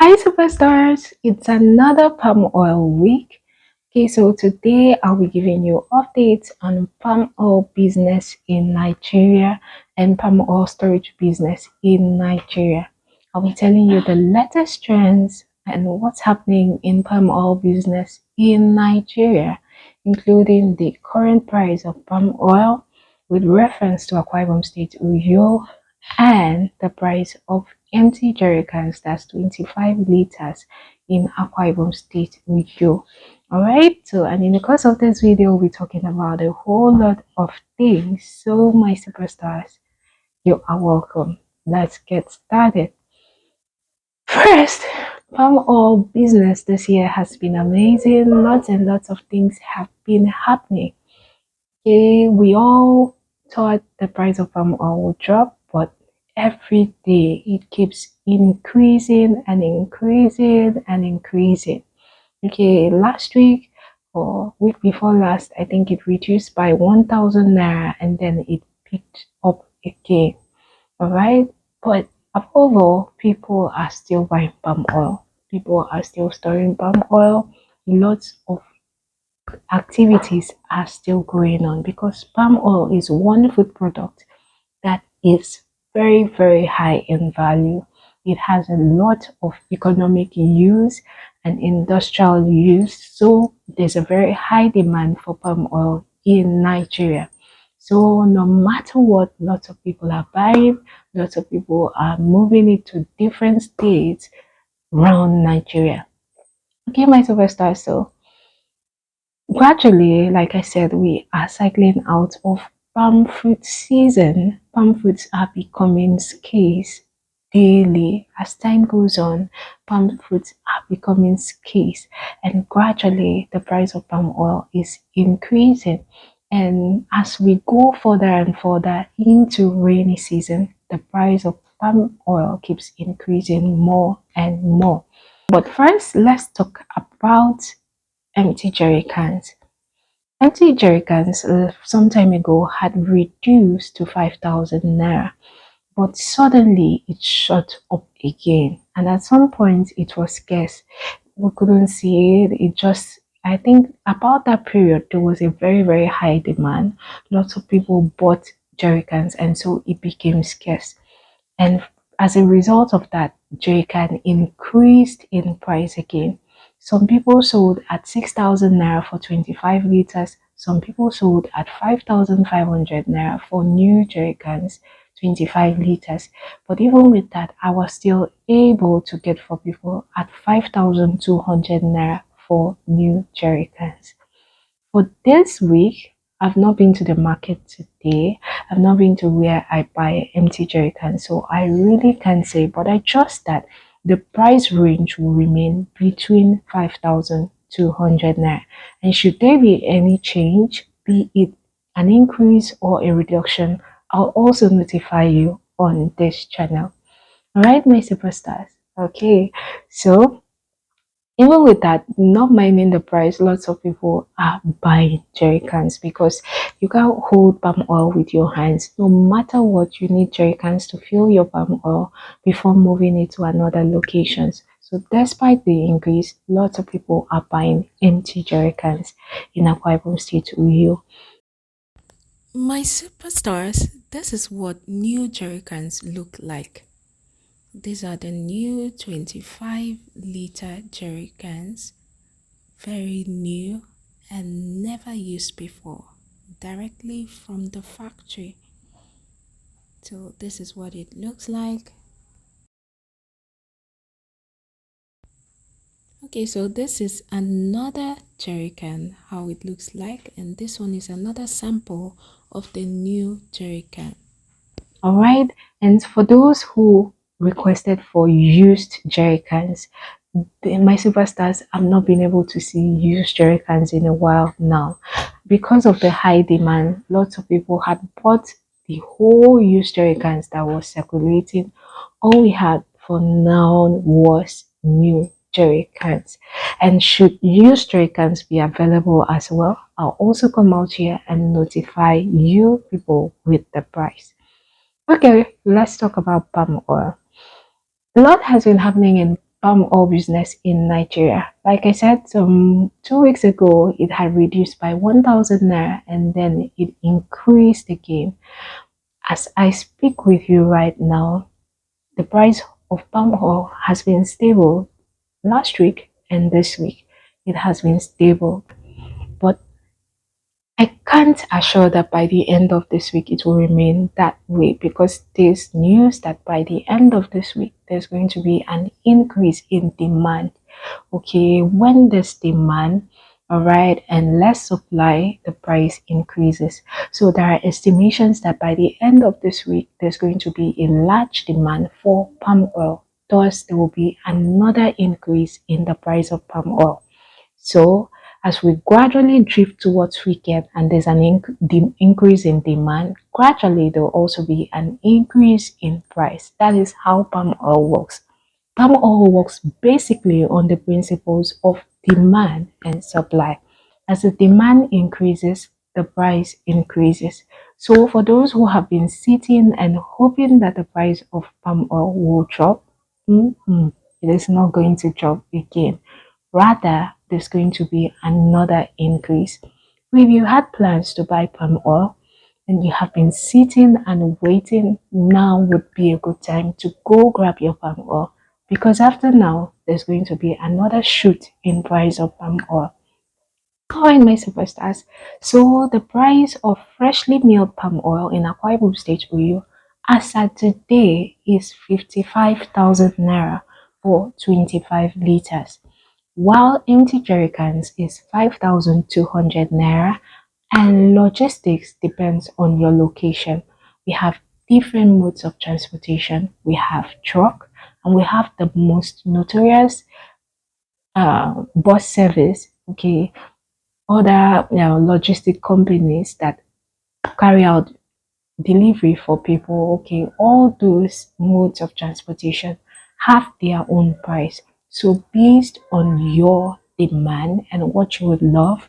Hi superstars, it's another palm oil week. Okay, so today I'll be giving you updates on palm oil business in Nigeria and palm oil storage business in Nigeria. I'll be telling you the latest trends and what's happening in palm oil business in Nigeria, including the current price of palm oil with reference to Akwa Ibom State Uyo and the price of empty jerrycans, that's 25 liters in Akwa Ibom State Uyo. Alright, so and in the course of this video, we'll be talking about a whole lot of things. So my superstars, you are welcome. Let's get started. First, palm oil business this year has been amazing. Lots and lots of things have been happening. Okay, we all thought the price of palm oil would drop, but every day it keeps increasing and increasing and increasing. Okay, last week or week before last, I think it reduced by 1,000 naira and then it picked up again. All right, but above all, people are still buying palm oil. People are still storing palm oil. Lots of activities are still going on because palm oil is one food product that is very, very high in value. It has a lot of economic use and industrial use, so there's a very high demand for palm oil in Nigeria. So no matter what, lots of people are buying, lots of people are moving it to different states around Nigeria. Okay, my superstar. So gradually, like I said, we are cycling out of palm fruit season. Palm fruits are becoming scarce daily. As time goes on, palm fruits are becoming scarce, and gradually the price of palm oil is increasing. And as we go further and further into rainy season, the price of palm oil keeps increasing more and more. But first, let's talk about empty jerry cans. Empty jerrycans some time ago had reduced to 5,000 naira, but suddenly it shot up again. And at some point, it was scarce. We couldn't see it. It just, I think about that period, there was a very, very high demand. Lots of people bought jerrycans, and so it became scarce. And as a result of that, Jerrycan increased in price again. Some people sold at 6,000 naira for 25 liters. Some people sold at 5,500 naira for new jerrycans, 25 liters. But even with that, I was still able to get for people at 5,200 naira for new jerrycans. For this week, I've not been to the market today. I've not been to where I buy empty jerry cans, so I really can't say. But I trust that the price range will remain between 5,200 naira. And should there be any change, be it an increase or a reduction, I'll also notify you on this channel. All right, my superstars. Okay, so even with that, not minding the price, lots of people are buying jerry cans because you can't hold palm oil with your hands. No matter what, you need jerry cans to fill your palm oil before moving it to another locations. So despite the increase, lots of people are buying empty jerry cans in Akwa Ibom State Uyo. My superstars, this is what new jerrycans look like. These are the new 25-liter jerrycans, very new and never used before, directly from the factory. So this is what it looks like. Okay, so this is another jerrycan, how it looks like, and this one is another sample of the new jerrycan. All right, and for those who requested for used jerry cans, my superstars have not been able to see used jerry cans in a while now because of the high demand. Lots of people had bought the whole used jerry cans that was circulating. All we had for now was new jerry cans. And should used jerry cans be available as well, I'll also come out here and notify you people with the price. Okay, let's talk about palm oil. A lot has been happening in palm oil business in Nigeria. Like I said, 2 weeks ago, it had reduced by 1,000 naira and then it increased again. As I speak with you right now, the price of palm oil has been stable last week and this week. It has been stable, but I can't assure that by the end of this week it will remain that way because there's news that by the end of this week there's going to be an increase in demand. Okay, when there's demand, all right, and less supply, the price increases. So there are estimations that by the end of this week there's going to be a large demand for palm oil. Thus, there will be another increase in the price of palm oil. So, as we gradually drift towards weekend and there's an increase in demand, gradually there will also be an increase in price. That is how palm oil works. Palm oil works basically on the principles of demand and supply. As the demand increases, the price increases. So, for those who have been sitting and hoping that the price of palm oil will drop, it is not going to drop again. Rather, there's going to be another increase. If you had plans to buy palm oil and you have been sitting and waiting, now would be a good time to go grab your palm oil because after now, there's going to be another shoot in price of palm oil. Hi, my superstars. So, the price of freshly milled palm oil in Akwa Ibom State Oyo as at today is 55,000 naira for 25 liters, while empty jerrycans is 5,200 naira, and logistics depends on your location. We have different modes of transportation. We have truck and we have the most notorious bus service. Okay, other logistic companies that carry out delivery for people. Okay, all those modes of transportation have their own price. So based on your demand and what you would love,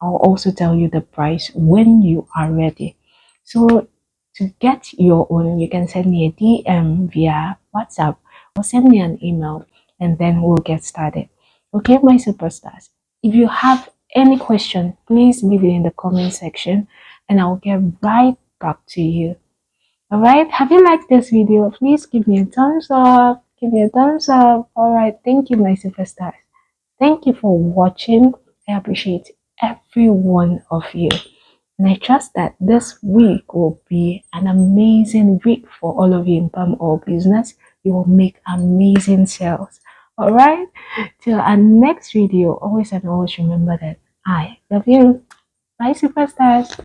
I'll also tell you the price when you are ready. So to get your own, you can send me a DM via WhatsApp or send me an email and then we'll get started. Okay, my superstars. If you have any question, please leave it in the comment section and I'll get right back to you. All right, have you liked this video? Please give me a thumbs up. Give me a thumbs up. All right, thank you, my superstars. Thank you for watching. I appreciate every one of you. And I trust that this week will be an amazing week for all of you in palm oil business. You will make amazing sales. All right, till our next video, always and always remember that I love you. Bye, superstars.